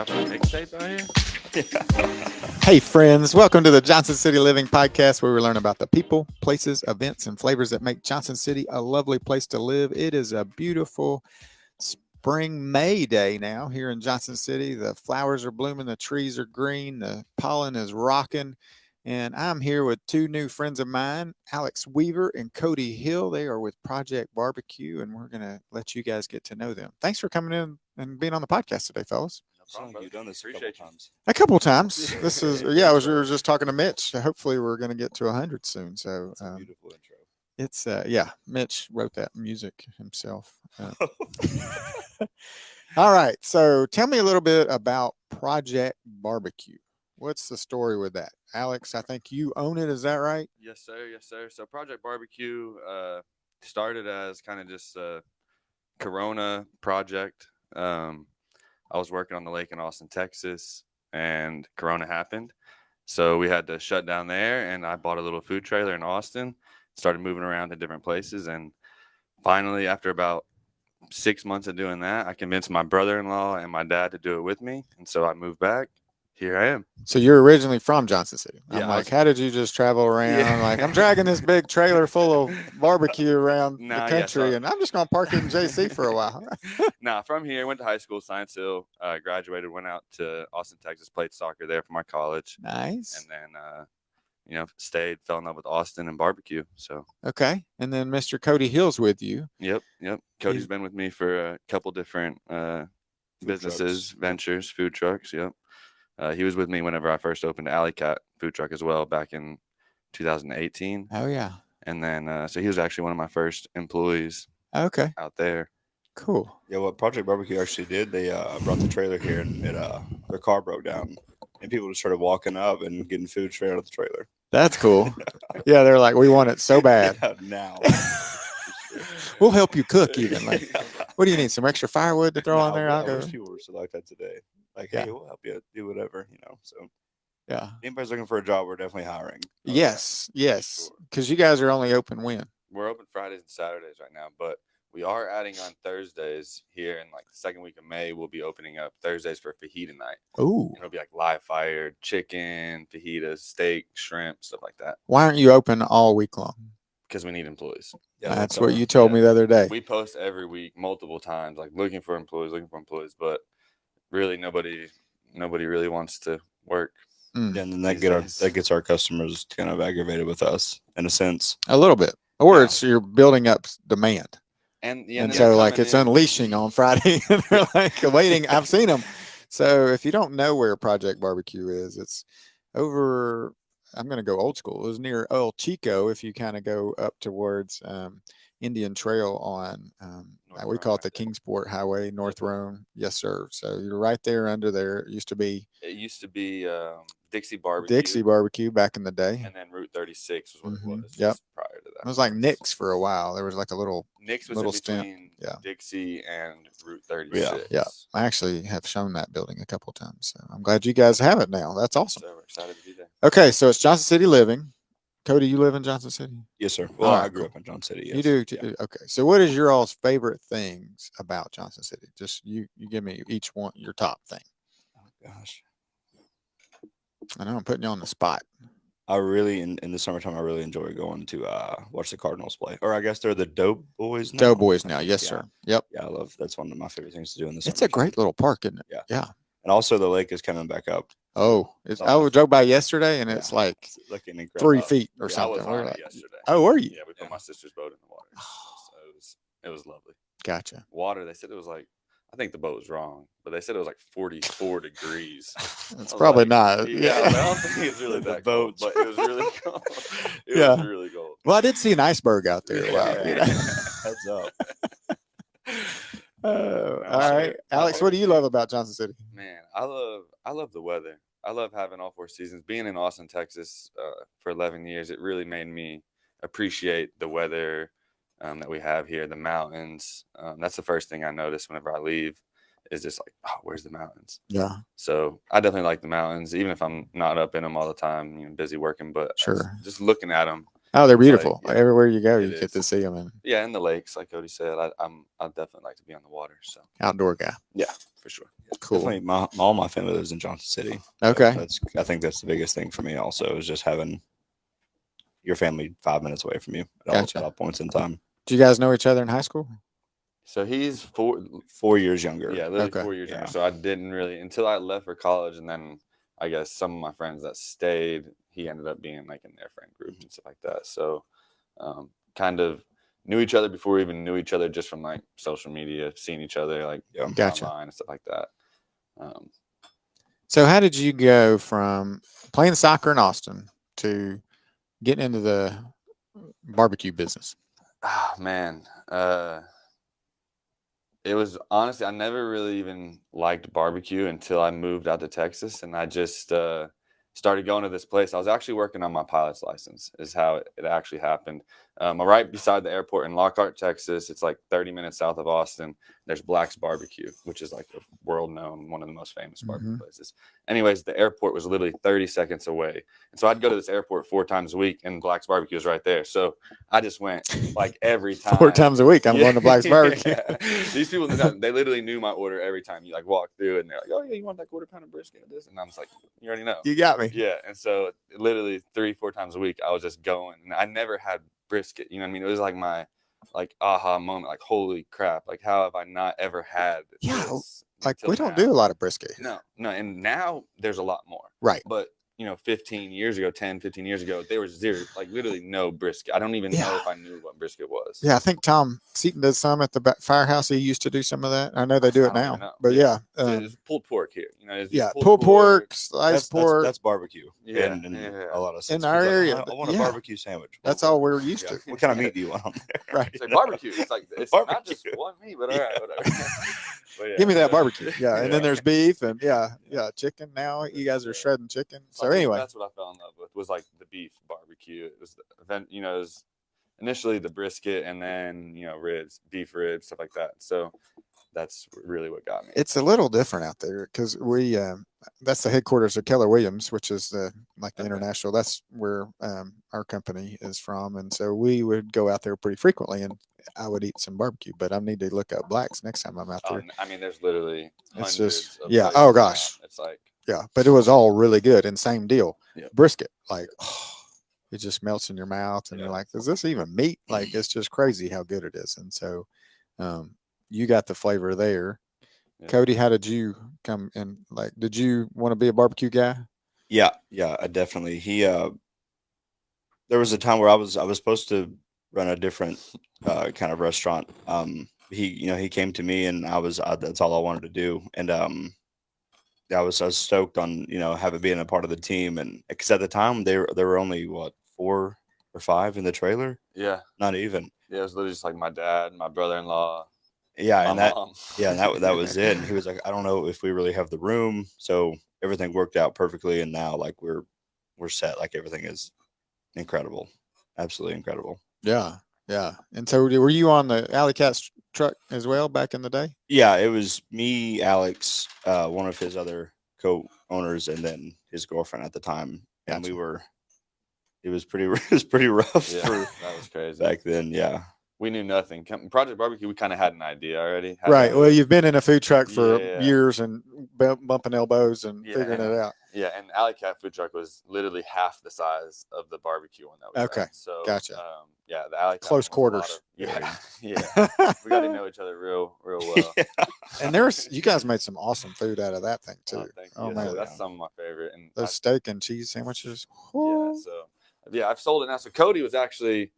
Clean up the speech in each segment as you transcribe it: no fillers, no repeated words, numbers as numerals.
dropping a mixtape out here? Hey, friends. Welcome to the Johnson City Living Podcast, where we learn about the people, places, events, and flavors that make Johnson City a lovely place to live. It is a beautiful spring May day now here in Johnson City. The flowers are blooming, the trees are green, the pollen is rocking. And I'm here with two new friends of mine, Alex Weaver and Cody Hill. They are with Project BBQ, and we're going to let you guys get to know them. Thanks for coming in and being on the podcast today, fellas. No problem, You've done this a couple times. A couple of times. This is, we were just talking to Mitch. Hopefully, we're going to get to 100 soon. So, It's a beautiful intro. It's Mitch wrote that music himself. All right. So tell me a little bit about Project BBQ. What's the story with that? Alex, I think you own it. Is that right? Yes, sir. Yes, sir. So Project BBQ started as kind of just a Corona project. I was working on the lake in Austin, Texas, and Corona happened. So we had to shut down there, and I bought a little food trailer in Austin, started moving around to different places. And finally, after about 6 months of doing that, I convinced my brother-in-law and my dad to do it with me. And so I moved back. Here I am. So you're originally from Johnson City. I'm Yeah, like, how did you just travel around? Yeah. Like, I'm dragging this big trailer full of barbecue around Nah, the yeah, country, so- and I'm just going to park it in JC for a while. Nah, from here, went to high school, Science Hill, graduated, went out to Austin, Texas, played soccer there for my college. Nice. And then, stayed, fell in love with Austin and barbecue. So, Okay. And then Mr. Cody Hill's with you. yep. Cody's been with me for a couple different businesses, ventures, food trucks. Yep. He was with me whenever I first opened Alley Cat food truck as well back in 2018. Oh, yeah. And then, so he was actually one of my first employees Okay. out there. Cool. Yeah, what Project BBQ actually did, they brought the trailer here and their car broke down. And people just started walking up and getting food straight out of the trailer. That's cool. Yeah, they're like, we want it so bad. Yeah, now. We'll help you cook even. Like, what do you need? Some extra firewood to throw on there? I'll I go. wish people were so like that today. Like, Yeah. hey, we'll help you do whatever, So Yeah. anybody's looking for a job, we're definitely hiring. Yes. Yes. Sure. Because you guys are only open when? We're open Fridays and Saturdays right now, but we are adding on Thursdays here in like the second week of May. We'll be opening up Thursdays for fajita night. Ooh. And it'll be like live fired chicken, fajitas, steak, shrimp, stuff like that. Why aren't you open all week long? Because we need employees. Yeah, That's what you told me the other day. We post every week, multiple times, like looking for employees, but really nobody really wants to work. Yeah, and then these days. that gets our customers kind of aggravated with us in a sense. A little bit. Or Yeah. it's you're building up demand. And And then so they're like coming it's in- unleashing on Friday. And they're like waiting. I've seen them. So if you don't know where Project BBQ is, it's over. I'm going to go old school. It was near El Chico. If you kind of go up towards Indian Trail on, North we Rome call it right the there. Kingsport Highway, North Rome. Yes, sir. So you're right there under there. It used to be It used to be Dixie Barbecue. Dixie Barbecue back in the day. And then Route 36 was what Mhm. it was. Yep. Just prior to that. It was like Nick's for a while. There was like a little. Nick's was little in stint. between Yeah. Dixie and Route 36. Yeah. I actually have shown that building a couple of times. So I'm glad you guys have it now. That's awesome. So we're excited to be there. Okay, so it's Johnson City Living. Cody, you live in Johnson City? Yes, sir. Well, All I right, grew cool. up in Johnson City. You Yes. do? Yeah. Okay. So what is your all's favorite things about Johnson City? Just you give me each one your top thing. Oh, gosh. I know I'm putting you on the spot. I really, in the summertime, I really enjoy going to watch the Cardinals play. Or I guess they're the Dope Boys now. Doughboys now. Yes, Yeah. sir. Yep. Yeah, I love that's one of my favorite things to do in the It's a summertime. great little park, isn't it? Yeah. Yeah. And also the lake is coming back up. Oh, I drove by yesterday and it's Yeah. like It's looking 3 incredible. feet or Yeah, I I something. was We're on like, it yesterday. oh, were you? Yeah, we put my sister's boat in the water. So it was lovely. Gotcha. Water, they said it was like, I think the boat was wrong, but they said it was like 44 degrees. It's I was probably like, not. Yeah, Yeah. I don't think it's really The that cold, boats. but it was really cold. It Yeah. was really cold. Well, I did see an iceberg out there. Yeah. Wow. You know? Heads up. All sure. right. Alex, what do you love about Johnson City? Man, I love the weather. I love having all 4 seasons. Being in Austin, Texas, for 11 years, it really made me appreciate the weather that we have here, the mountains. That's the first thing I notice whenever I leave, is just like, oh, where's the mountains? Yeah. So I definitely like the mountains, even if I'm not up in them all the time, busy working. But Sure. just looking at them, Oh, they're It's like, beautiful. yeah, Everywhere you go, you it get is. to see them. And Yeah, in the lakes, like Cody said, I'd definitely like to be on the water. So outdoor guy. yeah, for sure. Cool. Definitely, all my family lives in Johnson City. So Okay. I think that's the biggest thing for me. Also, is just having your family 5 minutes away from you Gotcha. at all points in time. Do you guys know each other in high school? So he's 4 years younger. Yeah, literally Okay. 4 years younger. Yeah. So I didn't really until I left for college, and then I guess some of my friends that stayed, he ended up being like in their friend group and stuff like that. So kind of knew each other before we even knew each other, just from like social media, seeing each other like Gotcha. online and stuff like that. So how did you go from playing soccer in Austin to getting into the barbecue business? Oh man, it was honestly, I never really even liked barbecue until I moved out to Texas, and I just started going to this place. I was actually working on my pilot's license, is how it actually happened. I'm right beside the airport in Lockhart, Texas. It's like 30 minutes south of Austin. There's Black's Barbecue, which is like a world-known, one of the most famous barbecue places. Anyways, the airport was literally 30 seconds away. And so I'd go to this airport 4 times a week, and Black's Barbecue was right there. So I just went like every time. 4 times a week, I'm going to Black's Barbecue. Yeah. These people, they literally knew my order every time you like walk through, and they're like, "Oh yeah, you want that quarter pound of brisket?" This, and I'm just like, "You already know." You got me. Yeah, and so literally 3-4 times a week, I was just going, and I never had brisket. You know what I mean? It was like my aha moment, like holy crap, like how have I not ever had this? Like until we don't now? do a lot of brisket. No, and now there's a lot more. Right. But 15 years ago, there was zero, like literally no brisket. I don't even know if I knew what brisket was. Yeah, I think Tom Seaton does some at the firehouse. He used to do some of that. I know they do it now, but yeah. So it's pulled pork here. Yeah, pulled pork, sliced pork. That's barbecue. Yeah, in a lot of sense. In our area, I want a barbecue sandwich. That's all we're used to. What kind of meat do you want on there? Right. It's like barbecue. It's like it's Barbecue. not just one meat, but all right, whatever. But Give me that barbecue. Yeah, and then there's beef and chicken. Now you guys are shredding chicken. So anyway, that's what I fell in love with, was like the beef barbecue. It was the event, it was initially the brisket, and then ribs, beef ribs, stuff like that. So that's really what got me. It's a little different out there because we that's the headquarters of Keller Williams, which is the international. That's where our company is from, and so we would go out there pretty frequently, and I would eat some barbecue. But I need to look up Black's next time I'm out there. I mean, there's literally it's just oh gosh, it's like but it was all really good, and same deal. Yep. Brisket, like it just melts in your mouth, and you're like, is this even meat? Like it's just crazy how good it is, and so you got the flavor there. Yeah. Cody, how did you come in? Like, did you want to be a barbecue guy? Yeah, definitely. There was a time where I was supposed to run a different kind of restaurant. He came to me, and that's all I wanted to do. And I was stoked on having being a part of the team, and because at the time there were only 4 or 5 in the trailer. Yeah, not even. Yeah, it was literally just like my dad, my brother-in-law. Yeah, and mom. that was it. And he was like, I don't know if we really have the room. So everything worked out perfectly, and now like we're set. Like everything is incredible, absolutely incredible. Yeah. And so were you on the Alley Cat's truck as well back in the day? Yeah, it was me, Alex, one of his other co-owners, and then his girlfriend at the time, and we were. It was pretty rough. Yeah, that was crazy back then. Yeah. We knew nothing. Project BBQ, we kind of had an idea already. Right. Well, you've been in a food truck for years and bumping elbows and figuring it out. Yeah, and Alley Cat food truck was literally half the size of the barbecue one that we had. So gotcha. The Alley Cat close quarters. We got to know each other real well. Yeah. And you guys made some awesome food out of that thing too. Thank you. Man, so that's some of my favorite. And those steak and cheese sandwiches. I've sold it now. So Cody was actually.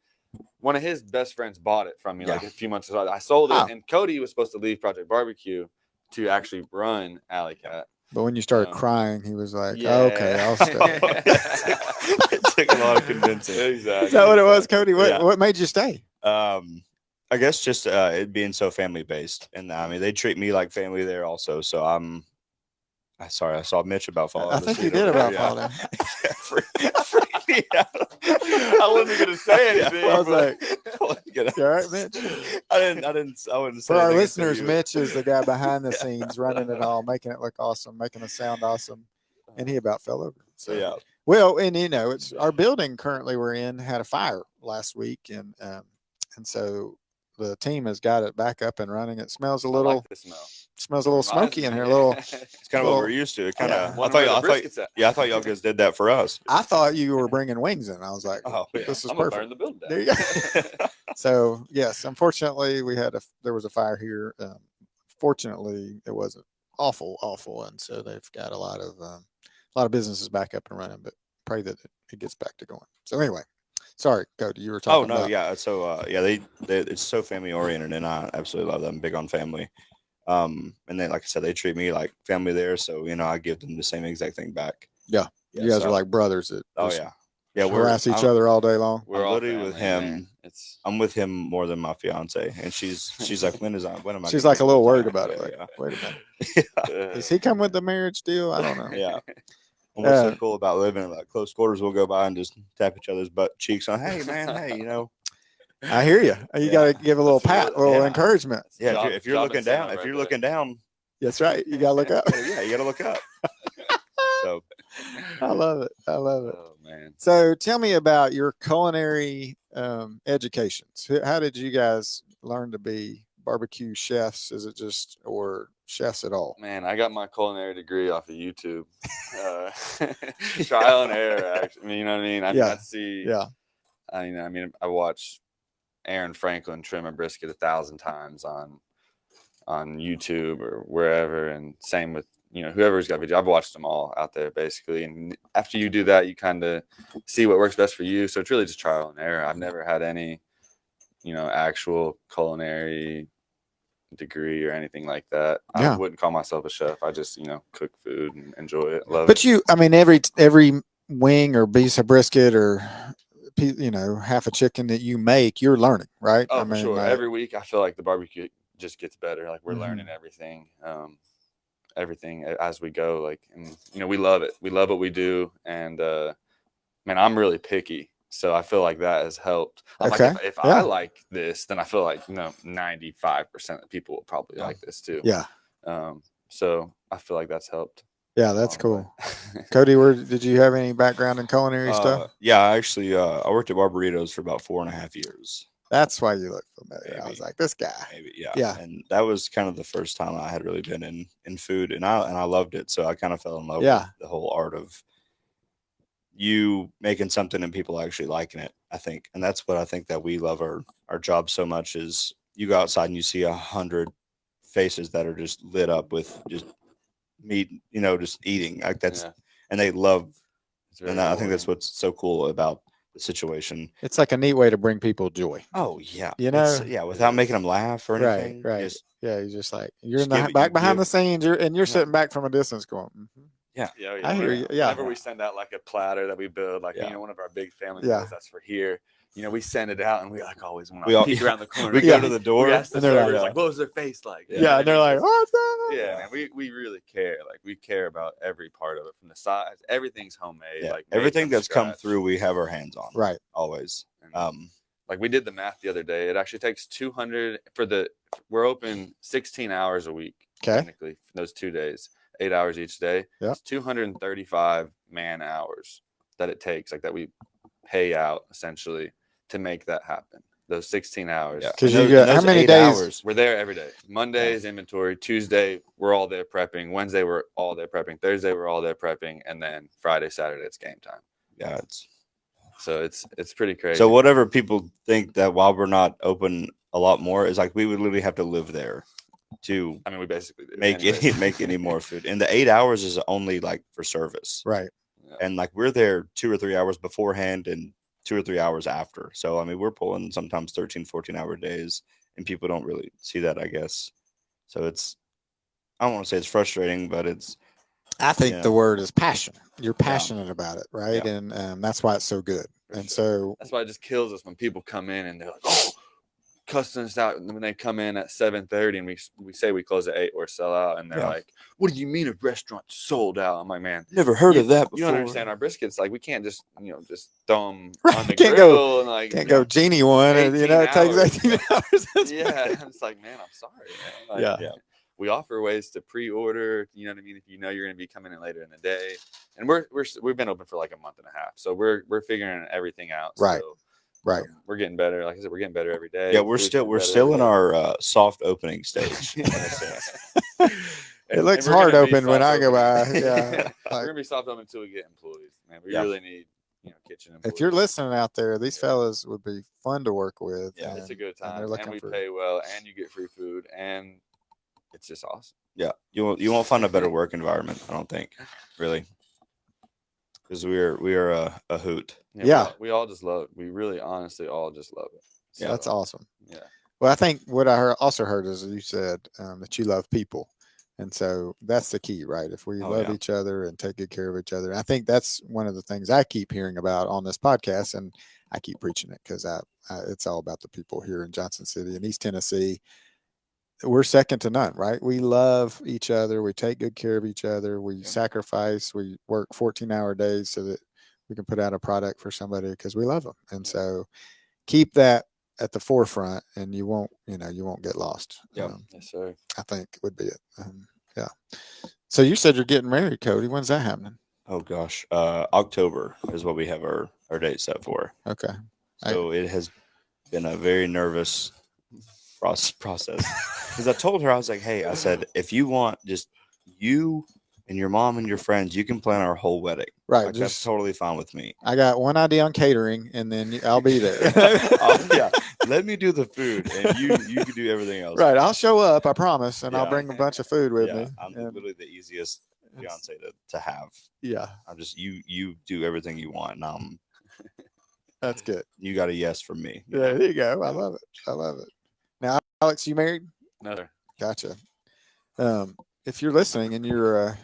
One of his best friends bought it from me like a few months ago. I sold it, and Cody was supposed to leave Project BBQ to actually run Alley Cat. But when you started crying, he was like, okay, I'll stay. It took a lot of convincing. Exactly. Is that what it was, Cody? What made you stay? I guess just it being so family based, and I mean they treat me like family there also. So I'm sorry, I saw Mitch about falling. I think you did about falling. I wasn't gonna say anything. I was like, "You all right, Mitch?" I wouldn't say. For our listeners, Mitch is the guy behind the scenes, running it all, making it look awesome, making it sound awesome, and he about fell over. So Well, and it's our building currently we're in had a fire last week, and so the team has got it back up and running. It smells a I little like the smell. smells a It little reminds smoky in me- here. A little. It's kind of what Well, we're used to. It kind yeah. of. Wondering where the brisket's at. I thought y'all guys did that for us. I thought you were bringing wings in. I was like, Oh, but yeah. this is I'm gonna perfect. burn the building There down. you go. So yes, unfortunately, there was a fire here. Fortunately, it wasn't awful, and so they've got a lot of businesses back up and running. But pray that it gets back to going. So anyway, sorry, Cody, you were Oh talking no, about. yeah. So yeah, they it's so family oriented, and I absolutely love them. I'm big on family. And then like I said, they treat me like family there, so I give them the same exact thing back. Yeah, Yeah, you guys are so- like brothers that Oh just yeah, yeah. We're harass each I'm- other all day long. We're I'm all literally with family, him. man. It's I'm with him more than my fiance, and she's like, when am I? She's gonna like a get little the worried time?" about it. Yeah, Like, yeah. wait a minute, Yeah. does he come with the marriage deal? I don't know. Yeah. And what's Uh, so cool about living in like close quarters? We'll go by and just tap each other's butt cheeks on. Hey man, hey, I hear you. You Yeah. got to give a little That's pat, a real. little Yeah. encouragement. it's a Yeah. job- If you're job looking incentive down, if right you're there. looking down, That's right. You got to look up. yeah, you gotta look up. So I love it. I love it. Oh man. So tell me about your culinary educations. How did you guys learn to be barbecue chefs? Is it just or chefs at all? Man, I got my culinary degree off of YouTube. Trial and error, actually. I mean, you know what I mean? Yeah. I see. Yeah. I watched Aaron Franklin trim a brisket 1,000 times on YouTube or wherever, and same with whoever's got video. I've watched them all out there basically, and after you do that, you kind of see what works best for you. So it's really just trial and error. I've never had any actual culinary degree or anything like that. Yeah. I wouldn't call myself a chef. I just cook food and enjoy it, love But it. every wing or piece of brisket or half a chicken that you make, you're learning, right? Oh, for sure. like, Every week, I feel like the barbecue just gets better. Like we're Mhm. learning everything as we go. Like, and we love it. We love what we do, and man, I'm really picky, so I feel like that has helped. I'm Okay. like, if Yeah. I like this, then I feel like 95% of people will probably Yeah. like this too. Yeah. So I feel like that's helped. Yeah, that's along the cool. way. Cody, did you have any background in culinary stuff? Yeah, I actually I worked at Barbaritos for about 4.5 years. That's why you look familiar. I Maybe. was like, this guy. Maybe, yeah. Yeah. And that was kind of the first time I had really been in food, and I loved it. So I kind of fell in love Yeah. with the whole art of you making something and people actually liking it, I think. And that's what I think that we love our job so much is you go outside and you see 100 faces that are just lit up with just meat, just eating. Like that's Yeah, and they love, it's very and I think that's rewarding. what's so cool about the situation. It's like a neat way to bring people joy. Oh yeah. You know? Without making is. them laugh or Right, anything. right. Just Yeah, you're just like you're Just in the give it- back you behind the give- scenes, and you're Yeah. sitting back from a distance going, mhm. Yeah, I hear you. Yeah. Whenever we send out like a platter that we build, like Yeah. one of our big family Yeah. meals that's for here. We send it out and we like always want We all- to peek around the corner. we Yeah. go to the door We ask the and they're like, servers like, "What was their face like?" You know Yeah, what I and they're mean? like, 'Cause- what's that? yeah, man, we really care. Like we care about every part of it, from the size. Everything's homemade. Yeah. Like made Everything from that's come scratch. through, we have our hands on. Right. Always. And, like we did the math the other day. It actually takes 200 we're open 16 hours a week. Okay. Technically, for those 2 days, 8 hours each day. Yeah. It's 235 man hours that it takes, like that we pay out essentially to make that happen. Those 16 hours. Yeah. 'Cause And you got- and how many 8 days- hours, We're there every day. Monday is inventory. Tuesday, we're all there prepping. Wednesday, we're all there prepping. Thursday, we're all there prepping. And then Friday, Saturday, it's game time. yeah, it's So it's pretty crazy. so whatever people think that while we're not open a lot more is like we would literally have to live there to I mean, we basically do. make anyways. make any more food. And the 8 hours is only like for service. Right. And like we're there 2 or 3 hours beforehand and 2 or 3 hours after. So I mean we're pulling sometimes 13, 14-hour days, and people don't really see that, I guess. So I don't want to say it's frustrating, but it's I think Yeah. the word is passion. You're passionate about it, right? Yeah. And that's why it's so good. For And sure. so, That's why it just kills us when people come in and they're like, "Oh, cussing us out." And when they come in at 7:30 and we say we close at 8 or sell out, and they're Yeah. like, "What do you mean a restaurant sold out?" I'm like, "Man, never heard you, of that you before. don't understand our briskets. Like we can't just just throw them Right, on the can't grill go- and like can't go genie one. And, 18 it takes hours. 18 hours. That's Yeah, right. I'm just like, man, I'm sorry, man. Like, Yeah. Yeah. we offer ways to pre-order. You know what I mean? If you know you're going to be coming in later in the day, and we've been open for like a month and a half, so we're figuring everything out. Right. Still. Right. We're getting better. Like I said, we're getting better every day. Yeah, we're still in our soft opening stage. It looks hard open when I go by. Yeah, we're gonna be soft open until we get employees. Man, we Yeah. really need kitchen employees. If you're listening out there, these fellas would be fun to work with. Yeah, it's a good and time, they're looking we for. pay well, and you get free food, and it's just awesome. Yeah, you won't find a better work environment, I don't think, really, because we are a hoot. Yeah. We all just love it. We really, honestly, all just love it. Yeah, that's awesome. Yeah. Well, I think what I also heard is you said that you love people. And so that's the key, right? If we love each other and take good care of each other. I think that's one of the things I keep hearing about on this podcast. And I keep preaching it because it's all about the people here in Johnson City and East Tennessee. We're second to none, right? We love each other. We take good care of each other. We sacrifice. We work 14-hour days so that we can put out a product for somebody because we love them. And so keep that at the forefront and you won't get lost. Yeah. Yes, sir. I think would be it. Yeah. So you said you're getting married, Cody. When's that happening? Oh gosh, October is what we have our date set for. Okay. So it has been a very nervous process because I told her, I was like, hey, I said, if you want just you and your mom and your friends, you can plan our whole wedding. Right. Like, that's totally fine with me. I got one idea on catering and then I'll be there. Yeah. Let me do the food and you can do everything else. Right. I'll show up, I promise, and I'll bring a bunch of food with me. I'm literally the easiest fiance to have. Yeah. I'm just you do everything you want. And that's good. You got a yes from me. Yeah, there you go. I love it. Now, Alex, you married? No, sir. Gotcha. If you're listening and you're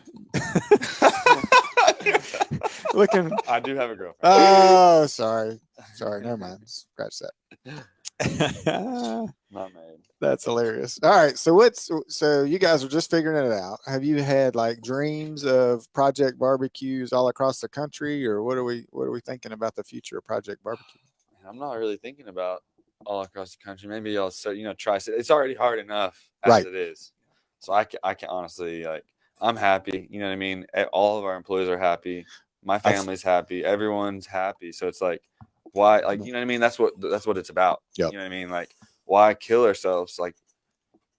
looking, I do have a girlfriend. Oh, sorry, never mind. Scratch that. Not married. That's hilarious. All right, so you guys are just figuring it out. Have you had like dreams of Project barbecues all across the country, or what are we thinking about the future of Project Barbecue? I'm not really thinking about all across the country. Maybe I'll try. It's already hard enough as it is. So I can honestly, I'm happy. You know what I mean? All of our employees are happy. My family's happy. Everyone's happy. So it's like, why? Like, you know what I mean? That's what it's about. Yep. You know what I mean? Like, why kill ourselves? Like,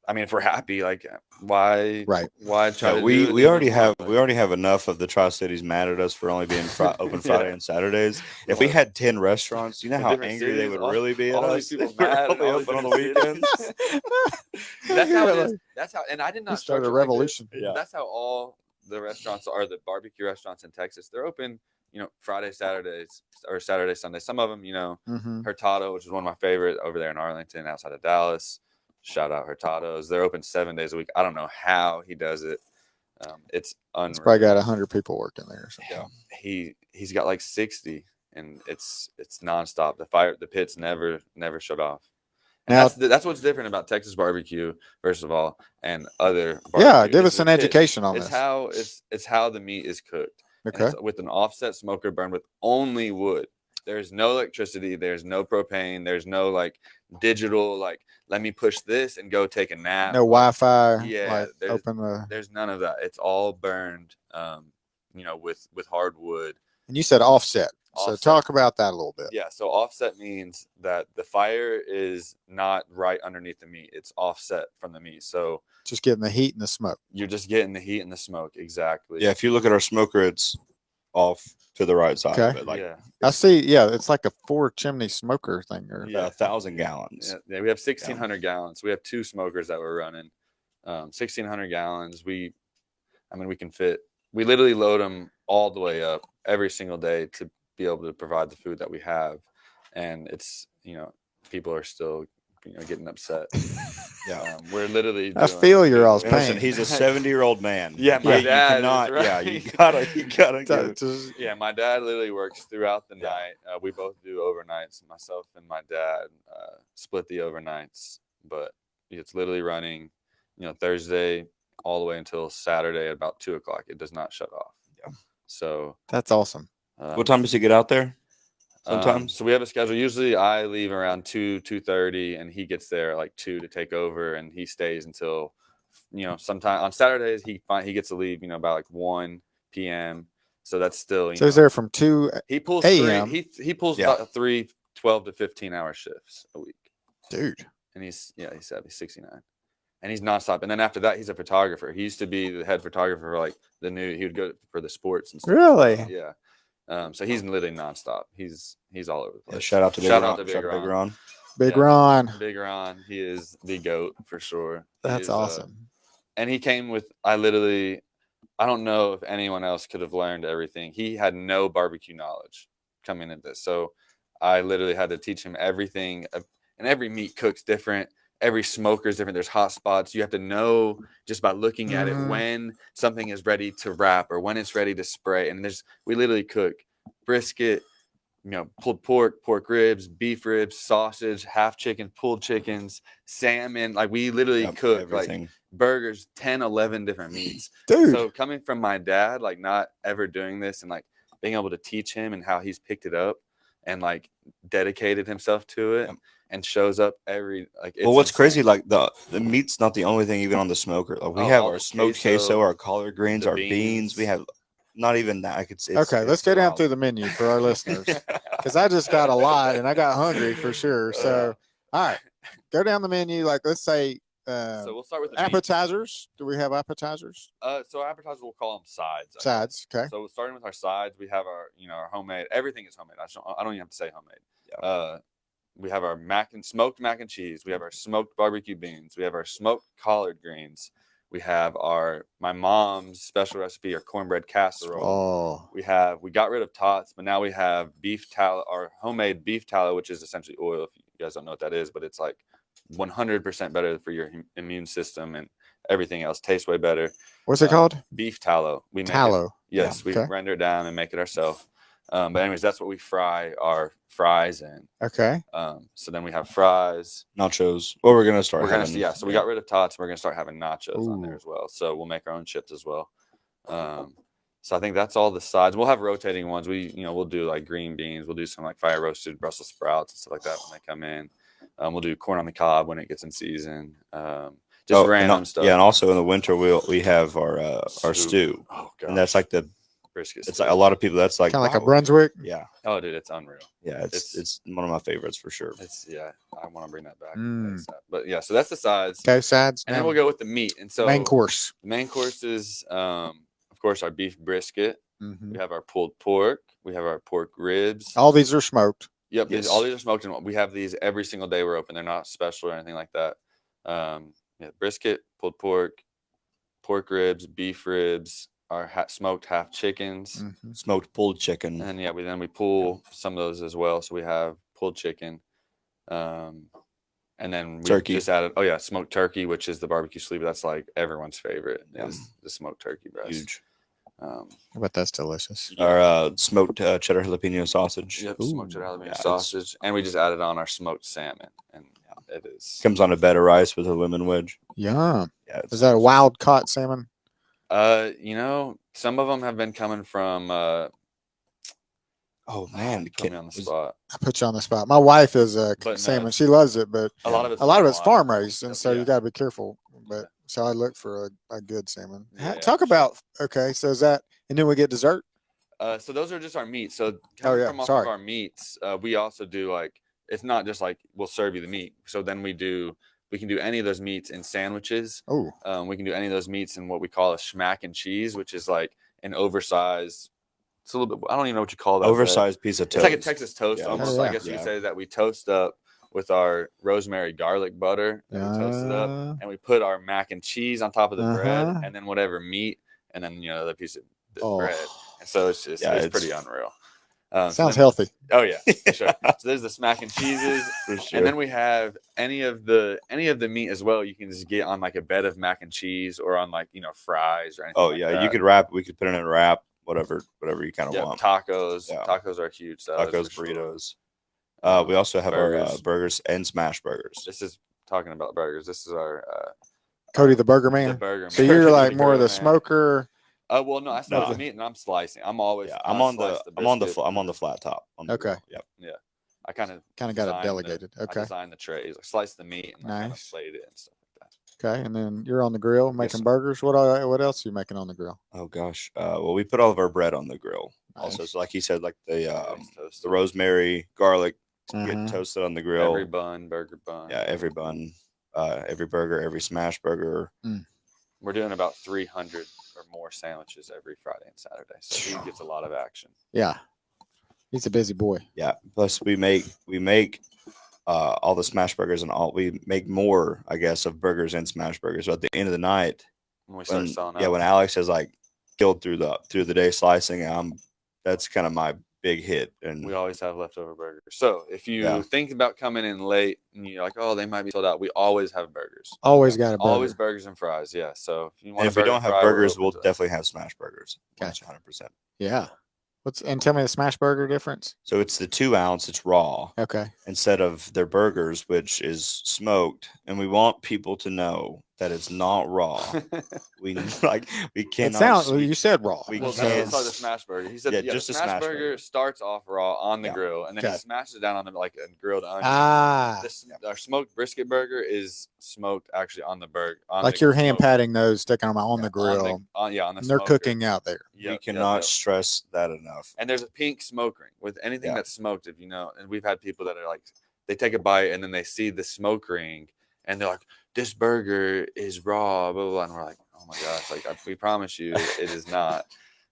I mean, if we're happy, like, why? Right. Why try? We already have enough of the Tri-Cities mad at us for only being open Friday and Saturdays. If we had 10 restaurants, you know how angry they would really be at us. People mad only open on the weekends. That's how it is. That's how. And I did not start a revolution. Like that's how all the restaurants are. The barbecue restaurants in Texas, they're open. Friday, Saturdays, or Saturday, Sunday. Some of them, Hurtado, which is one of my favorite over there in Arlington, outside of Dallas. Shout out Hurtado's. They're open 7 days a week. I don't know how he does it. It's unreal. He's probably got 100 people working there. Yeah, he's got like 60, and it's nonstop. The pits never shut off. And now, that's what's different about Texas barbecue, first of all, and other. Yeah, give us an education on this. It's how the meat is cooked. Okay. With an offset smoker burned with only wood. There's no electricity. There's no propane. There's no digital let me push this and go take a nap. No Wi-Fi. Yeah, there's none of that. It's all burned, with hardwood. And you said offset. So talk about that a little bit. Yeah. So offset means that the fire is not right underneath the meat. It's offset from the meat. So just getting the heat and the smoke. You're just getting the heat and the smoke. Exactly. Yeah. If you look at our smoker, it's off to the right side of it. I see. Yeah. It's like a 4-chimney smoker thing. Or 1,000 gallons. Yeah. We have 1,600 gallons. We have 2 smokers that we're running. 1,600 gallons. We can fit. We literally load them all the way up every single day to be able to provide the food that we have. And it's, people are still, getting upset. Yeah. We're literally I feel your all's pain. Listen, he's a 70-year-old man. Yeah, my dad. You gotta Yeah, my dad literally works throughout the night. We both do overnights. Myself and my dad split the overnights, but it's literally running, Thursday all the way until Saturday at about 2:00. It does not shut off. Yeah. So that's awesome. What time does he get out there? Sometimes. So we have a schedule. Usually I leave around 2:30, and he gets there at 2 to take over, and he stays until sometime on Saturdays he gets to leave, about like 1 p.m. So that's still, So he's there from 2 he pulls a.m. he pulls Yeah. about 3 12 to 15 hour shifts a week. Dude. And he's 69. And he's nonstop. And then after that, he's a photographer. He used to be the head photographer for like he would go for the sports and stuff. Really? Yeah. So he's literally nonstop. He's all over the place. Shout out to Big Ron. Big Ron. Big Ron. He is the GOAT for sure. That's awesome. And he came with, I don't know if anyone else could have learned everything. He had no barbecue knowledge coming into this. So I literally had to teach him everything. And every meat cooks different. Every smoker is different. There's hot spots. You have to know just by looking at it when something is ready to wrap or when it's ready to spray. And we literally cook brisket, pulled pork ribs, beef ribs, sausage, half chicken, pulled chickens, salmon. Like we literally cook everything. Like burgers, 10, 11 different meats. Dude. So coming from my dad, like not ever doing this and like being able to teach him and how he's picked it up and like dedicated himself to it. And shows up every well, what's crazy, like the meat's not the only thing even on the smoker. Like we have our smoked queso, our collard greens, our beans. We have not even that. Okay, let's go down through the menu for our listeners because I just got a lot and I got hungry for sure. So, all right, go down the menu. Like let's say, so we'll start with the appetizers. Do we have appetizers? So appetizers we'll call them sides. Sides, okay. So starting with our sides, we have our our homemade. Everything is homemade. I don't even have to say homemade. Yeah. We have our smoked mac and cheese. We have our smoked barbecue beans. We have our smoked collard greens. We have my mom's special recipe, our cornbread casserole. Oh. We got rid of tots, but now we have beef tallow, our homemade beef tallow, which is essentially oil. If you guys don't know what that is, but it's like 100% better for your immune system and everything else. Tastes way better. What's it called? Beef tallow. We make tallow. Yes, we render it down and make it ourselves. But anyways, that's what we fry our fries in. Okay. So then we have fries, nachos. Well, we're gonna start. So we got rid of tots. We're gonna start having nachos on there as well. So we'll make our own chips as well. So I think that's all the sides. We'll have rotating ones. We'll do like green beans. We'll do some like fire roasted Brussels sprouts and stuff like that when they come in. We'll do corn on the cob when it gets in season. Just random stuff. Yeah, and also in the winter we have our stew. Oh god. And that's like the brisket. It's like a lot of people. That's like kind of like a Brunswick. Yeah. Oh, dude, it's unreal. Yeah, it's one of my favorites for sure. I want to bring that back. But yeah, so that's the sides. Okay, sides. And then we'll go with the meat. And so main course. The main course is, of course, our beef brisket. Mm-hmm. We have our pulled pork. We have our pork ribs. All these are smoked. Yep, all these are smoked, and we have these every single day we're open. They're not special or anything like that. Brisket, pulled pork, pork ribs, beef ribs, our smoked half chickens, smoked pulled chicken, and we pull some of those as well. So we have pulled chicken, and then we turkey. Just added smoked turkey, which is the barbecue sleeve. That's like everyone's favorite is the smoked turkey breast. Huge. But that's delicious. Our smoked cheddar jalapeno sausage. Yep, smoked cheddar jalapeno sausage, and we just added on our smoked salmon, and it comes on a bed of rice with a lemon wedge. Yum. Yeah, is that a wild caught salmon? Some of them have been coming from. Oh man, you put me on the spot. I put you on the spot. My wife is a salmon. She loves it, but a lot of it's farm raised, and so you got to be careful. But so I look for a good salmon. Talk about so is that, and then we get dessert. So those are just our meats. So from off of our meats, we also do like it's not just like we'll serve you the meat. So then we can do any of those meats in sandwiches. Oh, we can do any of those meats in what we call a schmack and cheese, which is like an oversized. It's a little bit. I don't even know what you call that. Oversized piece of toast. It's like a Texas toast, almost. I guess you could say that we toast up with our rosemary garlic butter. And we toast it up, and we put our mac and cheese on top of the bread, and then whatever meat, and then the piece of bread. And so it's just it's pretty unreal. Sounds healthy. Oh yeah, for sure. So there's the smack and cheeses, and then we have any of the meat as well. You can just get on like a bed of mac and cheese, or on like fries or anything. Oh yeah, you could wrap. We could put it in a wrap. Whatever you kind of want. Tacos. Yeah. Tacos are huge. Tacos, burritos. We also have burgers. Our burgers and smash burgers. This is talking about burgers. This is our Cody the Burger Man. The Burger Man. So you're like more of the smoker. Well, no, I still meat and I'm slicing. I'm always. Yeah, I'm on the flat top. Okay. Yep. Yeah. I kind of got it delegated. Okay. I designed the trays. I sliced the meat and I kind of played it and stuff like that. Okay, and then you're on the grill making sir. burgers. What else are you making on the grill? Oh gosh. Well, we put all of our bread on the grill. Also, Nice. so like he said, like the Everything's toasted. rosemary, garlic get Mhm. toasted on the Every grill. bun, burger bun. Yeah, every bun, every burger, every smash burger. We're doing about 300 or more sandwiches every Friday and Saturday, so he gets a lot of action. Yeah, he's a busy boy. Yeah. Plus, we make all the smash burgers and all. We make more, I guess, of burgers and smash burgers. So at the end of the night, When we start when selling out, when Alex has like killed through the day slicing, that's kind of my big hit. And we always have leftover burgers. So if you Yeah. think about coming in late and you're like, oh, they might be sold out, we always have burgers. Always got a burger. Always burgers and fries. Yeah. So if you want, and if we don't have we're burgers, we'll open to that. definitely have smash burgers. Gotcha. 100%. Yeah. And tell me the smash burger difference. So it's the 2 ounce. It's raw Okay. instead of their burgers, which is smoked. And we want people to know that it's not raw. we It cannot. sounds. You said raw. we Well, can't- that's the smash burger. He said, Yeah, yeah, just the a smash smash burger burger. starts off raw on the Yeah. grill, and then Okay. he smashes it down on the like a grilled onion. Ah, Our smoked brisket burger is smoked actually on the burger. like you're hand patting those, sticking them on the grill. on the and they're smoker. cooking out there. Yep, we cannot yep. stress that enough. And there's a pink smoke ring with anything Yeah. that's smoked, if you know. And we've had people that are like, they take a bite and then they see the smoke ring and they're like, this burger is raw, blah, blah, blah. And we're like, oh my gosh, like we promise you it is not.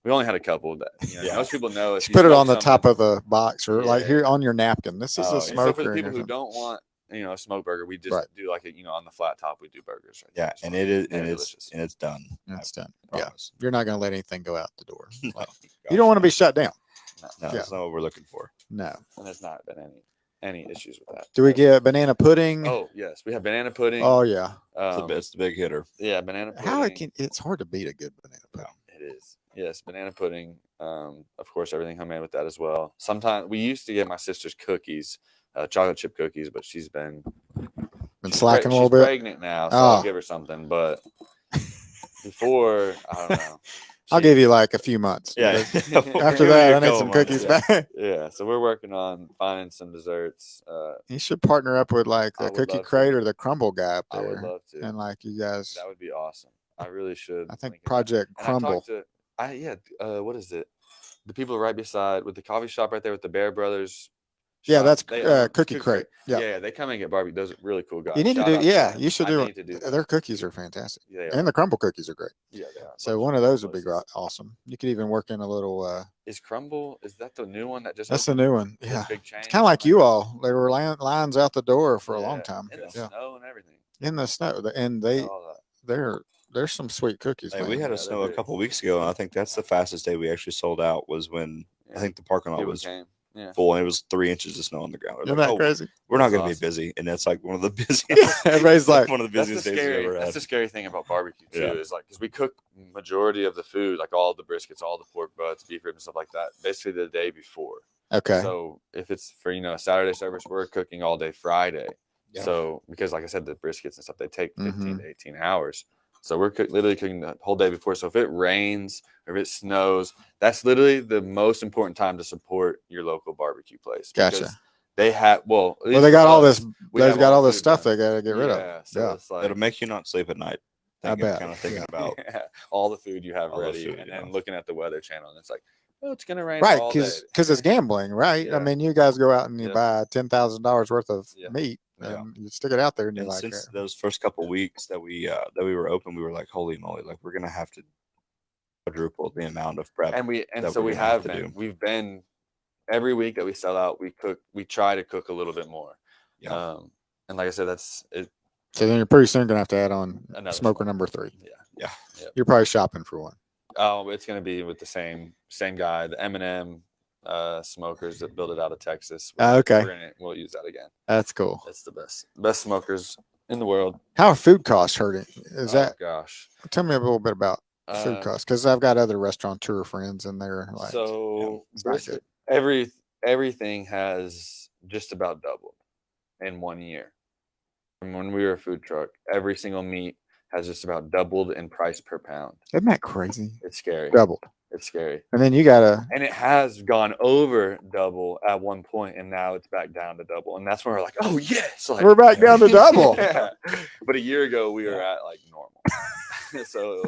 We only had a couple that, Yeah. most people know. Just put it on the top of the box or like Yeah. here on your napkin. This is Oh, a yeah. So smoke for the ring. people or who something. don't want, a smoke burger, we just Right. do like on the flat top, we do burgers. Right Yeah, there. and So it is, they're and delicious. it's done. It's done. I Yeah. promise. You're not going to let anything go out the door. No, Like, gosh, you don't want to no. be shut down. No, Yeah. that's not what we're looking for. No. And there's not been any issues with that. Do we get banana pudding? Oh yes, we have banana pudding. Oh, yeah. It's the big hitter. Yeah, banana pudding. How it's hard to beat a good banana pudding. It is. Yes, banana pudding. Of course, everything homemade with that as well. Sometimes we used to get my sister's cookies, chocolate chip cookies, but she's been Slacking a little she's bit. pregnant now, so Oh. I'll give her something. But before, I don't know. I'll give you like a few months. Yeah. But After that, I need some cookies back. Yeah, so we're working on finding some desserts. You should partner up with like I the would Cookie love to. Crate or the Crumble guy up I would there. love to. And like you guys, That would be awesome. I really should. I think link it. Project And I Crumble. talked to, what is it? The people right beside with the coffee shop right there with the Bear Brothers. Yeah, shop. that's They own Cookie Crate. Yeah. Yeah, they come and get barbecue. Those are really cool guys. You need to Shout do, out yeah, them. you should I do need to do that. Their cookies are fantastic. Yeah, they And are. the crumble cookies are great. Yeah, they are. So one of those would be Delicious. awesome. You could even work in a little, Is Crumble? Is that the new one that just? that's the opened? new one. This Yeah. big chain? It's kind of like you all. There were lines out the door for a long Yeah, time. in the Yeah. snow and everything. In the snow. And All that. there's some sweet cookies. Hey, man. we had Yeah, a snow they're a big. couple weeks ago, and I think that's the fastest day we actually sold out was when Yeah. I think the parking lot People was came. Yeah. full, and it was 3 inches of snow on the ground. We're Isn't like, that "Oh, crazy? we're not That's going to awesome. be busy, and that's like one of the busiest. Everybody's like, one of the That's the busiest days we've scary. ever That's had. the scary thing about barbecue too. Yeah. Is like because we cook majority of the food, like all the briskets, all the pork butts, beef ribs, and stuff like that, basically the day before. okay. So if it's for a Saturday service, we're cooking all day Friday. Yeah. So because like I said, the briskets and stuff they take 15 Mhm. to 18 hours. So we're literally cooking the whole day before. So if it rains or if it snows, that's literally the most important time to support your local barbecue place. Gotcha. Because they have Well, they got all this. we They've have got all the this food stuff done. they got to get rid of. Yeah, so Yeah. it's like It'll make you not sleep at night. I Thinking, bet, kind of thinking yeah. about all the food you have All the ready, food, and yeah. then looking at the Weather Channel, and it's like, oh, it's gonna rain Right, all day. because it's gambling, right? Yeah. I mean, you guys go out and you Yeah. buy $10,000 worth of Yeah. meat, Yeah. and you stick it out there, and you're and like, since those first couple weeks that we were open, we were like, holy moly, like we're gonna have to quadruple the amount of prep. and that so we're we gonna have have to been. do. We've been every week that we sell out. We try to cook a little bit more. Yeah. And like I said, that's it. so then you're pretty soon gonna have to add on Another smoker smoker. number 3. Yeah. You're probably shopping for one. Oh, it's gonna be with the same guy, the M&M smokers that build it out of Texas. Okay. We'll use that again. That's cool. It's the best smokers in the world. How are food costs hurting? Is Oh, that? gosh? Tell me a little bit about food Uh, costs, because I've got other restaurateur friends, and they're like, So it's not good. everything has just about doubled in 1 year. And when we were a food truck, every single meat has just about doubled in price per pound. Isn't that crazy? It's scary. Doubled. It's scary. And then you gotta. And it has gone over double at one point, and now it's back down to double. And that's when we're like, oh yes, like, We're back down to double. Yeah. But a year ago we were at like normal. So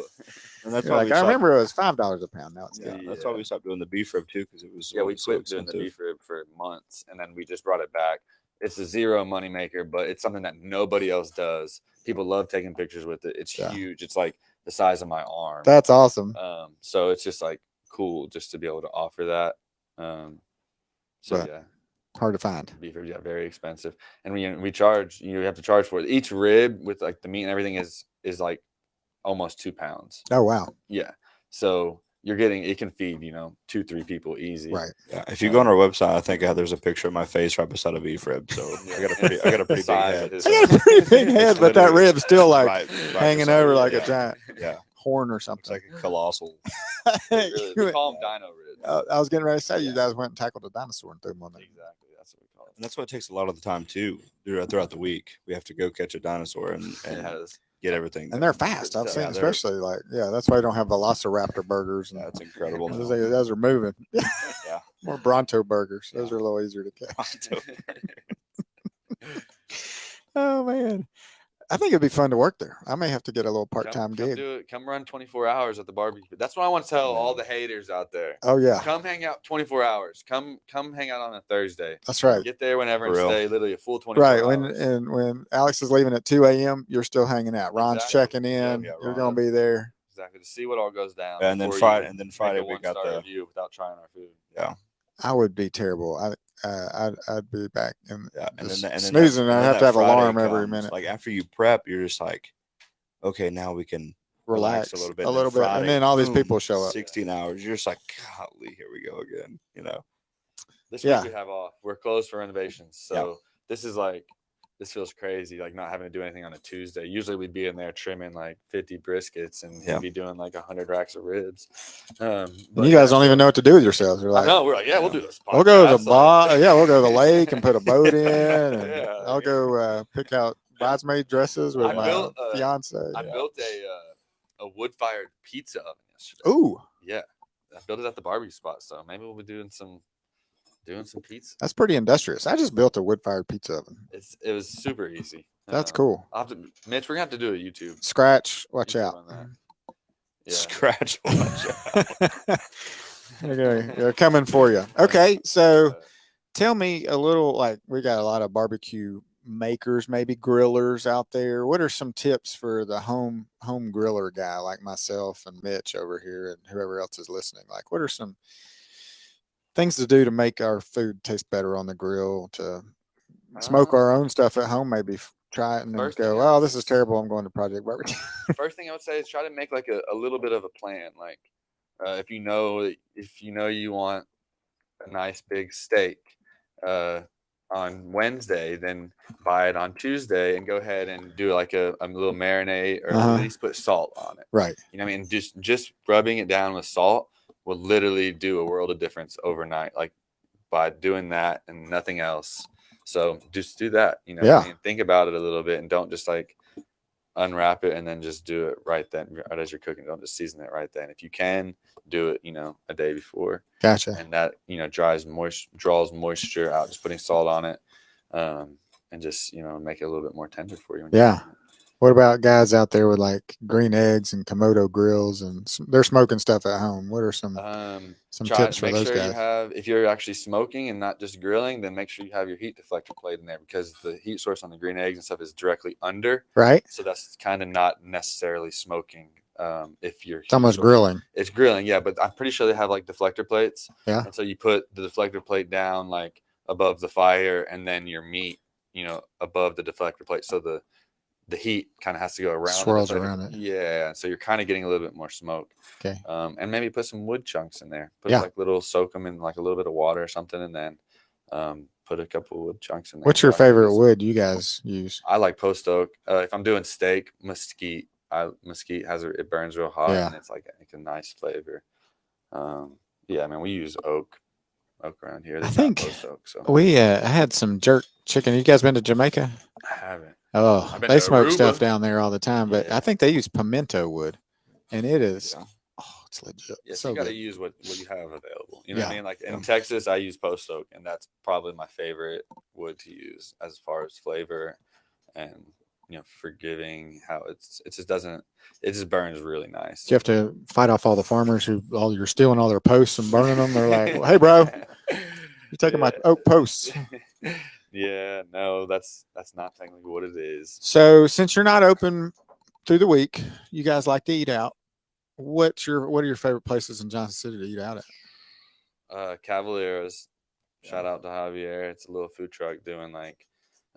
And that's You're why like, we I stopped. remember it was $5 a pound. Now it's Yeah, $10. that's why we stopped doing the beef rib too, because it was we so quit doing the expensive. beef rib for months, and then we just brought it back. It's a zero money maker, but it's something that nobody else does. People love taking pictures with it. It's huge. It's like the size of my arm. That's awesome. So it's just like cool just to be able to offer that. So But hard to find. Beef ribs, very expensive, and we charge. You have to charge for it. Each rib with like the meat and everything is like almost 2 pounds. Oh wow. Yeah. So you're getting, it can feed 2-3 people easy. Right. Yeah. If you go on our website, I think there's a picture of my face right beside a beef rib. So I got a pretty big head. I got a pretty big head, but that rib's still like right hanging over like a giant horn or It's something. like a colossal. Really, we call them dino ribs. I was getting ready to say you guys went and tackled a dinosaur and threw them on there. Exactly. That's what we call it. And that's what it takes a lot of the time too. Throughout the week, we have to go catch a dinosaur and get everything. And they're fast. I've seen, they're- especially like, that's why you don't have Velociraptor burgers. And That's incredible. those are moving. Yeah. More Bronto burgers. Those are a little easier to catch. Oh man, I think it'd be fun to work there. I may have to get a little part-time gig. Come run 24 hours at the barbecue. That's what I want to tell all the haters out there. Oh yeah, come hang out 24 hours. Come hang out on a Thursday. That's right. Get there whenever and For real. stay literally a full 24 right. hours. When Alex is leaving at 2 a.m., you're still hanging out. Ron's checking in. Yeah, You're Ron. gonna be there. Exactly, to see what all goes down. And then before you Friday make a we got one-star the review without trying our food. yeah. I would be terrible. I'd be back and and just then snoozing. that- I'd and have then to have that alarm Friday every comes, minute. Like after you prep, you're just like, okay, now we can Relax a little bit. a little bit, and then all these people show up. 16 hours. You're just like, golly, here we go again. This week we have off. We're closed for renovations, so this feels crazy, like not having to do anything on a Tuesday. Usually we'd be in there trimming like 50 briskets and he'd be doing like 100 racks of ribs. But you guys don't even know what to do with yourselves. You're like, I know. We're like, we'll do this. We'll go to the we'll go to the lake and put a boat in, and I'll go pick out bridesmaid dresses with my fiance. I built a wood-fired pizza oven yesterday. Ooh, yeah, I built it at the barbecue spot, so maybe we'll be doing some pizza. That's pretty industrious. I just built a wood-fired pizza oven. It was super easy. That's cool. Mitch, we're gonna have to do a YouTube. Scratch, watch out. On that. Yeah. Scratch, watch out. They're coming for you. Okay, so tell me a little. Like, we got a lot of barbecue makers, maybe grillers out there. What are some tips for the home griller guy like myself and Mitch over here and whoever else is listening? Like, what are some things to do to make our food taste better on the grill, to smoke our own stuff at home, maybe try it and then go, oh, this is terrible, I'm going to Project BBQ. First thing I would say is try to make like a little bit of a plan. Like if you know you want a nice big steak on Wednesday, then buy it on Tuesday and go ahead and do like a little marinade, or at least put salt on it. Right. You know what I mean? Just rubbing it down with salt will literally do a world of difference overnight, like by doing that and nothing else. So just do that, what I mean? Think about it a little bit and don't just like unwrap it and then just do it right as you're cooking. Don't just season it right then. If you can, do it, a day before. Gotcha. And that, draws moisture out, just putting salt on it, and just, make it a little bit more tender for you. Yeah. What about guys out there with like green eggs and Komodo grills and they're smoking stuff at home? What are some tips for those guys? If you're actually smoking and not just grilling, then make sure you have your heat deflector plate in there, because the heat source on the green eggs and stuff is directly under. Right. So that's kind of not necessarily smoking. If you're it's almost grilling. It's grilling, yeah, but I'm pretty sure they have like deflector plates. Yeah. And so you put the deflector plate down like above the fire, and then your meat, above the deflector plate. So the heat kind of has to go around. Swirls around it. Yeah. So you're kind of getting a little bit more smoke. Okay. And maybe put some wood chunks in there. Soak them in like a little bit of water or something, and then put a couple of wood chunks in there. What's your favorite wood you guys use? I like post oak. If I'm doing steak, mesquite. Mesquite it burns real hot, and it's like a nice flavor. We use oak around here. I think post oak, so. We had some jerk chicken. You guys been to Jamaica? I haven't. Oh, they smoke stuff down there all the time, but I think they use pimento wood, and it is it's legit. Yes, So you got to good. use what you have available. You know what I Yeah. mean? Like in Yeah. Texas, I use post oak, and that's probably my favorite wood to use as far as flavor and forgiving. How it just burns really nice. Do you have to fight off all the farmers you're stealing all their posts and burning them? They're like, well, hey, bro, you're taking my oak posts. Yeah, no, that's not technically what it is. So since you're not open through the week, you guys like to eat out. What are your favorite places in Johnson City to eat out at? Cavalieros. Shout out to Javier. It's a little food truck doing like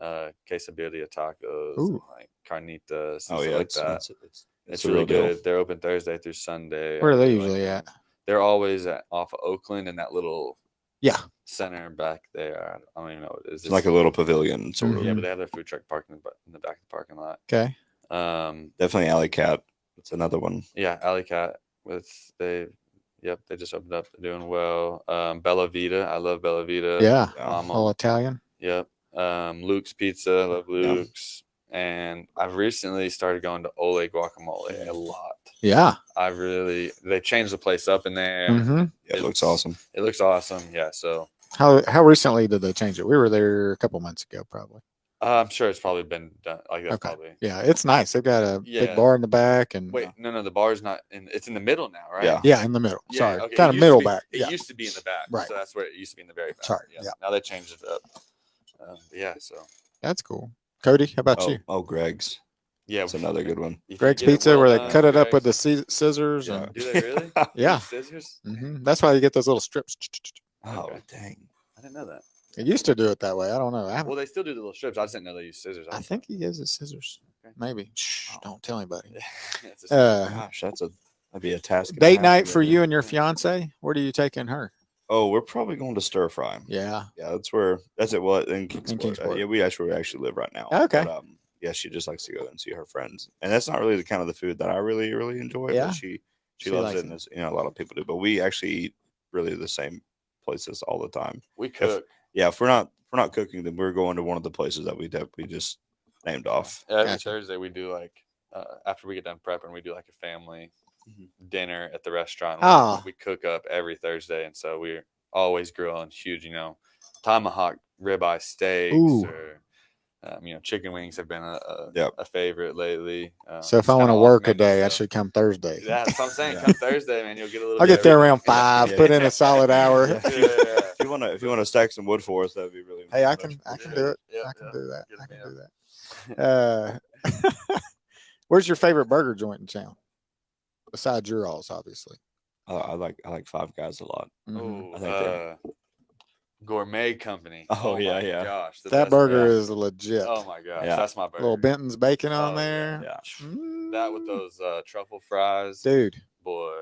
quesadilla tacos and Ooh. like carnitas and Oh stuff yeah, like that. It's It's a really real deal. good. They're open Thursday through Sunday. Where I are they really like usually them. at? They're always off of Oakland in that little Yeah. center back there. I don't even know what it is. It's like a little pavilion sort of. Yeah, but they have their food truck parked in the back of the parking lot. Okay. Definitely Alley Cat. It's another one. Yeah, Alley Cat they just opened up. They're doing well. Bella Vita. I love Bella Vita. Yeah. Mama. All Italian. Yep. Luke's Pizza. I love Luke's. And I've recently started going to Ole Guacamole a lot. Yeah. They changed the place up in there. Mm-hmm. Yeah, it looks awesome. It looks awesome. Yeah. So How recently did they change it? We were there a couple months ago, probably. I'm sure it's probably been done. Like that's Okay. probably. Yeah, it's nice. They've got a Yeah. big bar in the back and Wait, no, the bar's not in. It's in the middle now, right? Yeah. yeah, in the middle. Yeah, Sorry, okay. kind It of used to middle be- back. It Yeah, used to be in the back, Right. So that's where it used to be in the very back. Sorry, Yeah. yeah. Now they changed it up. Yeah. So that's cool. Cody, how about you? Greg's. yeah, That's another good one. You can Greg's get it Pizza, well where they done, cut it up with the Greg's. scissors. Yeah. And, Do they really? Yeah. Use scissors? That's why you get those little strips. Oh Okay. dang. I didn't know that. It used to do it that way. I don't know. Well, they still do the little strips. I just didn't know they use scissors. I think he uses scissors. Okay. Maybe. Shh, don't tell anybody. It's a Gosh, that'd be a task. and a Date half night to for do. you and your fiance. Where do you taking her? Oh, we're probably going to Stir Fry. Yeah. Yeah, that's it. Well, in Kingsport. Kingsport. Yeah, we actually live right now. Okay. But, yeah, she just likes to go and see her friends, and that's not really the kind of the food that I really enjoy. Yeah. But she She loves likes it, and a lot of people do. But we actually eat really the same places all the time. we cook. Yeah, if we're not cooking, then we're going to one of the places that we just named off. Every Gotcha. Thursday we do like after we get done prepping, we do like a family dinner at the restaurant. Oh. We cook up every Thursday, and so we're always grilling huge, tomahawk ribeye steaks Ooh. or chicken wings have been Yep. a favorite lately. So if it's I want kinda to off work a menu day, I stuff. should come Thursday. Yeah, that's what I'm saying. Yeah. Come Thursday, man, you'll get a little. I'll bit get there of around everything. 5. Yeah. Put in a solid hour. Yeah. Yeah. If you want to stack some wood for us, that'd be really. Hey, I much can appreciated. do it. Yeah, I can yeah. do that. Get I me can do that. Where's your favorite burger joint in town? Besides your all's, obviously. I like Five Guys a lot. Mhm. Oh, I think they're- Gourmet Company. Oh, yeah, my yeah. Gosh, the That best burger burger. is legit. Oh my gosh, Yeah. that's my burger. Little Benton's bacon on Oh, there. Yeah. That with those truffle fries, Dude. boy.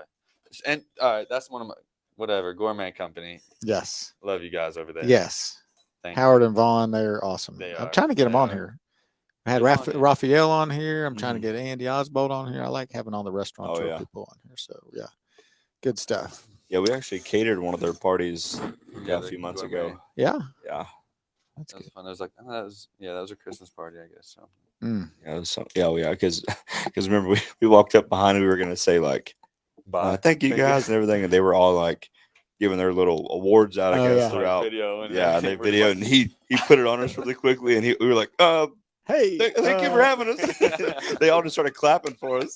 And all right, that's one of my Gourmet Company. Yes. Love you guys over there. Yes. Thank Howard and Vaughn, they're awesome. They I'm are. trying to get them They on are. here. I had Get 'em on here. Raphael on here. I'm trying to Mhm. get Andy Osbold on here. I like having all the restaurateur yeah. people on here. So yeah, good stuff. Yeah, we actually catered one of their parties a the few months Gourmet. ago. Yeah, Yeah. that's That was good. fun. It was like that was a Christmas party, I guess. So. Mm. Yeah, because remember we walked up behind and we were gonna say like thank you guys and everything, and they were all like giving their little awards out, I Oh, guess, yeah. throughout. Video and Yeah, and they everything. video, and he put it on us really quickly, and we were like, Hey, thank you for having us. They all just started clapping for us.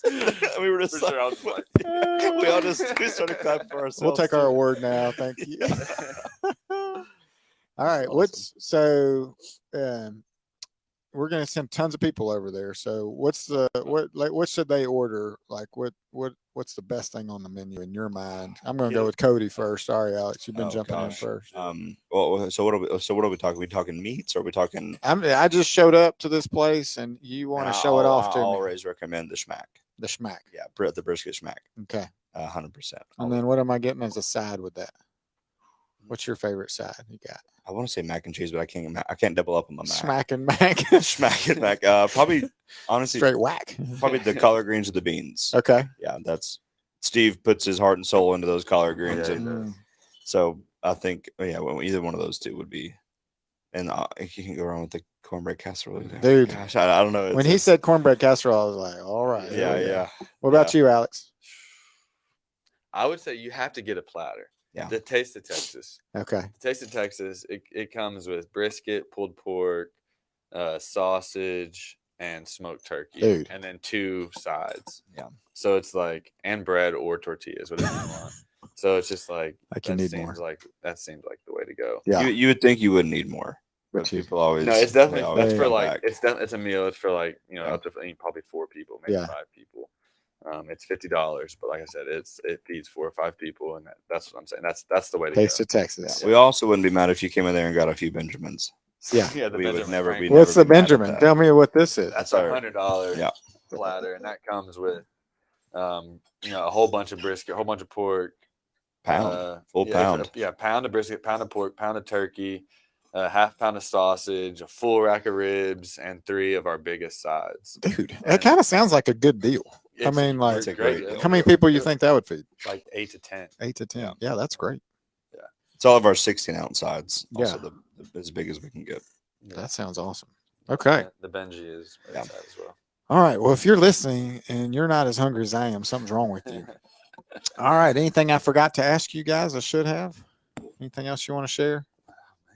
We were just For sure, I was like, like- we started clapping for ourselves. We'll take our too. award now. Thank you. All right. Awesome. We're gonna send tons of people over there. So what should they order? Like what's the best thing on the menu in your mind? I'm gonna go with Cody first. Sorry, Alex, you've been Oh, jumping gosh. in first. Well, so what are we talking? Are we talking meats, or are we talking? I just showed up to this place, and you want to show it off I to me. always recommend the schmack. The schmack. Yeah, the brisket schmack. Okay. 100%. And then what am I getting as a side with that? What's your favorite side you got? I want to say mac and cheese, but I can't double up on my mac. Smack and mac. Schmack and mac. Probably, honestly, Straight whack. probably the collard greens or the beans. Okay. Yeah, that's Steve puts his heart and soul into those collard greens, Yeah, and Mm. so I think either one of those two would be. And you can go wrong with the cornbread casserole, Dude. Gosh, I don't know. When he said cornbread casserole, I was like, all right. yeah, here we go. yeah. What about you, Alex? I would say you have to get a platter. Yeah. The Taste of Texas. Okay. The Taste of Texas. It comes with brisket, pulled pork, sausage, and smoked turkey, Dude. and then 2 sides. Yeah. So it's like and bread or tortillas, whatever you want. So it's just like Like you that need seems more. like the way to go. Yeah. You would think you would need more, but But you- people always. No, it's they definitely always that's for come like back. it's a meal. It's for like Yeah. up to probably 4 people, maybe Yeah. 5 people. It's $50, but like I said, it feeds 4 or 5 people, and that's what I'm saying. That's the way to Taste go. of Texas. We also wouldn't be mad if you came in there and got a few Benjamins. Yeah. Yeah, the We would Benjamin never Franklin. be- What's the never mad at Benjamin? that. Tell me what this is. That's our- $100 Yeah. platter, and that comes with a whole bunch of brisket, a whole bunch of pork, Pound. Full yeah, pound. Pound of brisket, pound of pork, pound of turkey, half pound of sausage, a full rack of ribs, and 3 of our biggest sides. Dude, that kind of sounds like a good deal. mean, like- It's a great deal. How many people you think that would feed? Like 8 to 10. 8 to 10. Yeah. Yeah, that's great. It's all of our 16-ounce sides. Yeah. Also, the as big as we can get. Yeah. That sounds awesome. Okay. The Benji is Yeah. as well. All right. Well, if you're listening and you're not as hungry as I am, something's wrong with you. All right. Anything I forgot to ask you guys I should have? Anything else you want to share?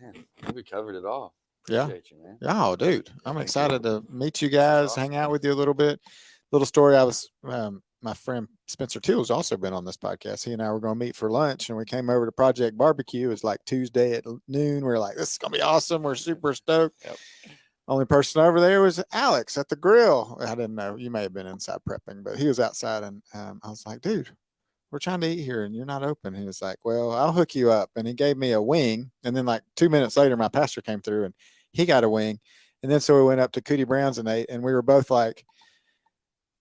Man, I think we covered it all. Yeah. Appreciate you, man. Oh, dude. I'm Thank excited to meet you This is guys, awesome. hang out with you a little bit. Little story. I was, my friend Spencer Till's also been on this podcast. He and I were going to meet for lunch, and we came over to Project BBQ. It was like Tuesday at noon. We are like, this is going to be awesome. We're super stoked. Yep. Only person over there was Alex at the grill. I didn't know. You may have been inside prepping, but he was outside, and I was like, dude, we're trying to eat here and you're not open. He was like, well, I'll hook you up. And he gave me a wing. And then like 2 minutes later, my pastor came through and he got a wing. And then so we went up to Cootie Brown's and ate, and we were both like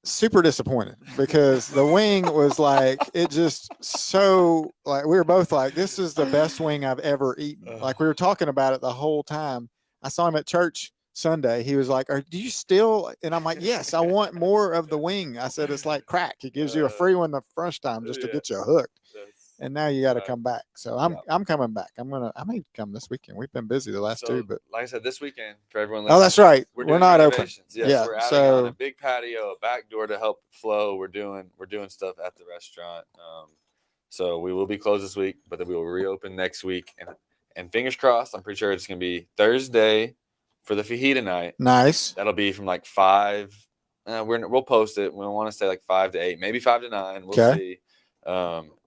super disappointed because the wing was like, it just so like, we were both like, this is the best wing I've ever eaten. Like we were talking about it the whole time. I saw him at church Sunday. He was like, do you still? And I'm like, yes, I want more of the wing. I said, it's like crack. He gives you a free one the first time just to get you hooked. And now you got to come back. So I'm coming back. I may come this weekend. We've been busy the last 2, but like I said, this weekend for everyone. Oh, that's right. We're We're not open. renovations. Yes, Yeah, we're adding so- on a big patio, a back door to help flow. We're doing stuff at the restaurant. So we will be closed this week, but then we will reopen next week. And fingers crossed, I'm pretty sure it's going to be Thursday for the fajita night. Nice. That'll be from like 5. We'll post it. We want to say like 5 to 8, maybe 5 to 9. We'll Okay. see.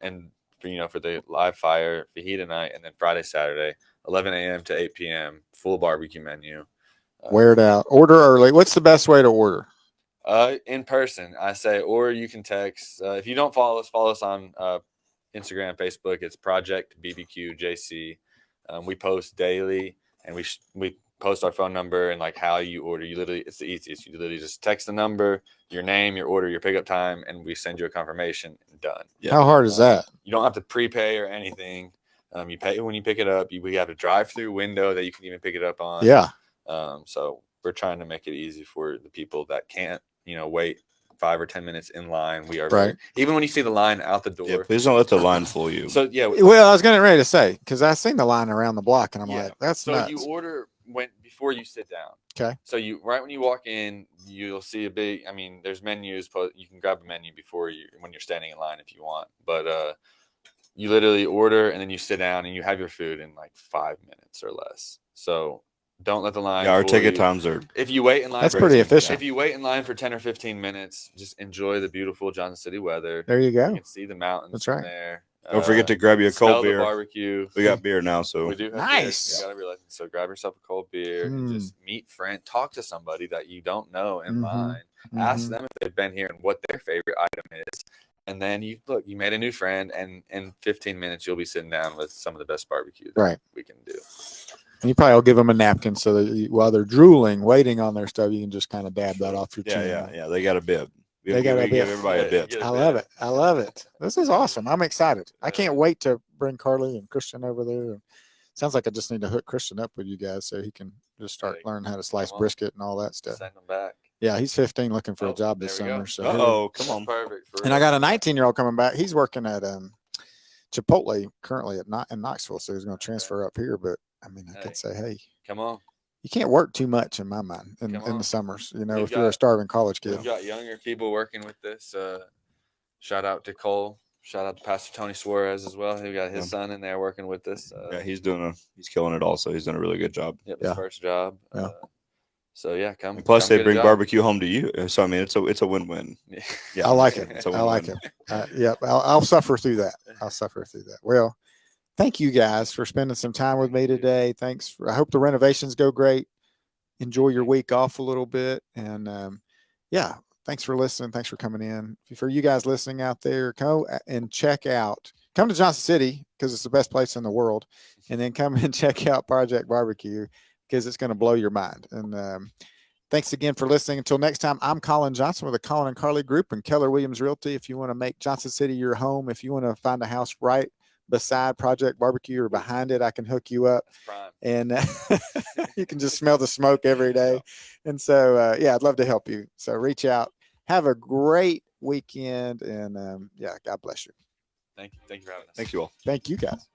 And for the live fire fajita night, and then Friday, Saturday, 11 a.m. to 8 p.m. full barbecue menu. Wear it out. Order early. What's the best way to order? In person, I say, or you can text. If you don't follow us on Instagram, Facebook. It's Project BBQ JC. We post daily, and we post our phone number and like how you order. It's the easiest. You literally just text the number, your name, your order, your pickup time, and we send you a confirmation. And done. Yeah. How hard is that? You don't have to prepay or anything. You pay when you pick it up. We have a drive-through window that you can even pick it up on. Yeah. So we're trying to make it easy for the people that can't, wait 5 or 10 minutes in line. We are Right. even when you see the line out the door. Yeah, please don't let the line fool you. So yeah. Well, I was getting ready to say, because I seen the line around the block, and I'm Yeah. like, that's So nuts. you order before you sit down. Okay. So right when you walk in, you'll see a big. There's menus. You can grab a menu when you're standing in line if you want. But you literally order and then you sit down and you have your food in like 5 minutes or less. So don't let the line. Yeah, our fool ticket you. times are. If you wait in line, That's for pretty efficient. If you wait in line for 10 or 15 minutes, just enjoy the beautiful Johnson City weather. There you You go. can see the mountains That's from right. there. Don't forget to grab you a smell cold the beer. barbecue. We got beer now, so We do have Nice. beer. You gotta realize. So grab yourself a cold beer and just meet friends. Talk to somebody that you don't know in line. Ask them if they've been here and what their favorite item is. And then you made a new friend, and in 15 minutes you'll be sitting down with some of the best barbecue that we can do. And you probably will give them a napkin so that while they're drooling, waiting on their stuff, you can just kind of dab that off your chin. yeah. They got a bib. They got a we give bib. everybody a bib. Yeah. I love it. I love it. This is awesome. I'm excited. I can't wait to bring Carly and Christian over there. Sounds like I just need to hook Christian up with you guys so he can just start learning how to slice Come on. brisket and all that stuff. Send them back. Yeah, he's 15 looking for a job this there we go. summer. So Oh, come on. Perfect. and I got a 19-year-old coming back. He's working at Chipotle currently in Knoxville, so he's going to transfer up here. But I could say, hey, Come on. you can't work too much in my mind in Come the on. summers. We've if you're a got- starving college kid. We've got younger people working with this. Shout out to Cole. Shout out to Pastor Tony Suarez as well. He got his Yeah. son in there working with us. Yeah, he's killing it also. He's doing a really good job. Yep, Yeah. his first job. Yeah. So yeah, come. And plus, come they get a bring job. barbecue home to you. So I mean, it's a win-win. Yeah. Yeah, I like it's it. a I like win-win. it. Yep. I'll suffer through that. I'll suffer through that. Well, thank you guys for spending some time with me today. Thanks. I hope the renovations go great. Enjoy your week off a little bit. And yeah, thanks for listening. Thanks for coming in. For you guys listening out there, come and check out. Come to Johnson City because it's the best place in the world. And then come and check out Project BBQ because it's going to blow your mind. And thanks again for listening. Until next time, I'm Colin Johnson with the Colin and Carly Group and Keller Williams Realty. If you want to make Johnson City your home, if you want to find a house right beside Project BBQ or behind it, I can hook you up. And you can just smell the smoke every day. And so, yeah, I'd love to help you. So reach out. Have a great weekend. And yeah, God bless you. Thank you for having us. Thank you all. Thank you guys.